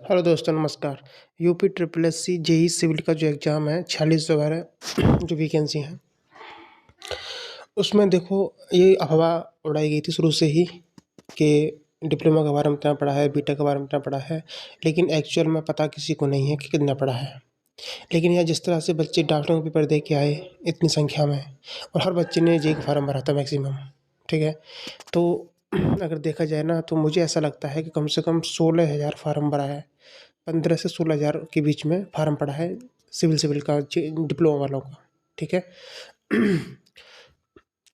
Hello दोस्तों, नमस्कार। UP triple S C JE civil का जो एग्ज़ाम है 46 वगैरह जो वैकेंसी हैं, उसमें देखो ये अफवाह उड़ाई गई थी शुरू से ही कि डिप्लोमा के बारे में इतना पढ़ा है, बीटेक के बारे में इतना पढ़ा है, लेकिन एक्चुअल में पता किसी को नहीं है कि कितना पढ़ा है। लेकिन यहाँ जिस तरह से बच्चे डॉक्टरों के पेपर दे के आए इतनी संख्या में, और हर बच्चे ने जेई का फार्म भरा था मैक्सिमम, ठीक है। तो अगर देखा जाए ना तो मुझे ऐसा लगता है कि कम से कम 16,000 फार्म भरा है। 15 से 16,000 के बीच में फार्म पड़ा है सिविल का डिप्लोमा वालों का, ठीक है।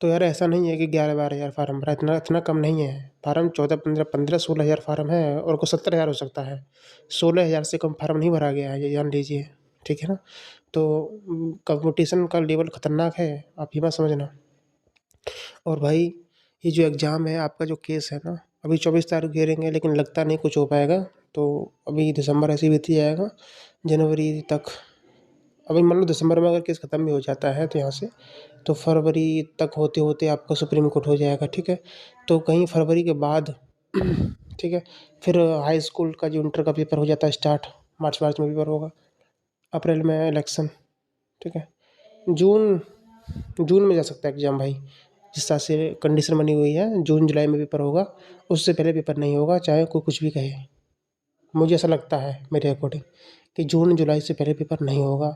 तो यार ऐसा नहीं है कि 11-12 हज़ार फार्म भरा, इतना इतना कम नहीं है। फार्म 14-15-16 हज़ार फार्म है और को 70,000 हो सकता है। 16,000 से कम फार्म नहीं भरा गया है, ये जान लीजिए, ठीक है ना। तो कंपटीशन का लेवल खतरनाक है, आप ये मत समझना। और भाई ये जो एग्ज़ाम है, आपका जो केस है ना, अभी 24 तारीख घेरेंगे लेकिन लगता नहीं कुछ हो पाएगा। तो अभी दिसंबर ऐसे ही बीत ही जाएगा, जनवरी तक। अभी मान लो दिसंबर में अगर केस ख़त्म भी हो जाता है तो यहाँ से तो फरवरी तक होते होते आपका सुप्रीम कोर्ट हो जाएगा, ठीक है। तो कहीं फरवरी के बाद ठीक है, फिर हाई स्कूल का जो इंटर का पेपर हो जाता है स्टार्ट, मार्च में पेपर होगा, अप्रैल में इलेक्शन, ठीक है। जून जून में जा सकता है एग्ज़ाम भाई, जिस तरह से कंडीशन बनी हुई है जून जुलाई में पेपर होगा, उससे पहले पेपर नहीं होगा, चाहे कोई कुछ भी कहे। मुझे ऐसा लगता है मेरे अकॉर्डिंग कि जून जुलाई से पहले पेपर नहीं होगा।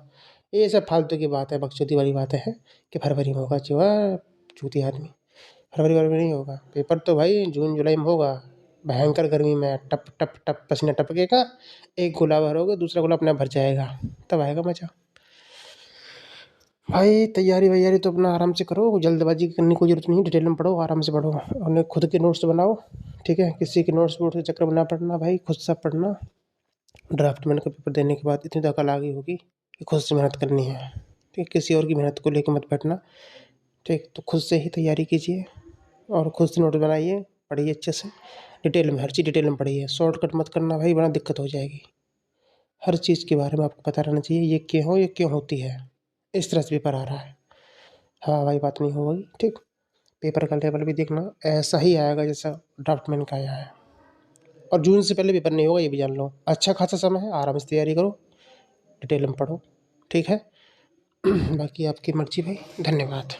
ये सब फालतू की बात है, बकचोदी वाली बातें हैं कि फरवरी में होगा। चूती आदमी, फरवरी में नहीं होगा पेपर, तो भाई जून जुलाई में होगा। भयंकर गर्मी में टप टप टप पसीना टपकेगा, एक गोला भरोगे दूसरा गोला अपने आप भर जाएगा, तब आएगा मजा। भाई तैयारी वैयारी तो अपना आराम से करो, जल्दबाजी करने की कोई ज़रूरत नहीं है। डिटेल में पढ़ो, आराम से पढ़ो, अपने खुद के नोट्स बनाओ, ठीक है। किसी के नोट्स वोट्स के चक्कर में ना पढ़ना भाई, खुद से पढ़ना। ड्राफ्टमैन का पेपर देने के बाद इतनी तो अकल आ गई होगी कि खुद से मेहनत करनी है, ठीक। किसी और की मेहनत को लेकर मत बैठना, ठीक। तो खुद से ही तैयारी कीजिए और खुद से नोट बनाइए, पढ़िए अच्छे से, डिटेल में, हर चीज़ डिटेल में पढ़िए। शॉर्टकट मत करना भाई, बड़ा दिक्कत हो जाएगी। हर चीज़ के बारे में आपको पता रहना चाहिए, ये क्यों होती है, इस तरह से पेपर आ रहा है। हाँ भाई, बात नहीं होगी, ठीक। पेपर का लेवल भी देखना ऐसा ही आएगा जैसा ड्राफ्टमैन का आया है। और जून से पहले पेपर नहीं होगा, ये भी जान लो। अच्छा खासा समय है, आराम से तैयारी करो, डिटेल में पढ़ो, ठीक है। बाकी आपकी मर्जी भाई, धन्यवाद।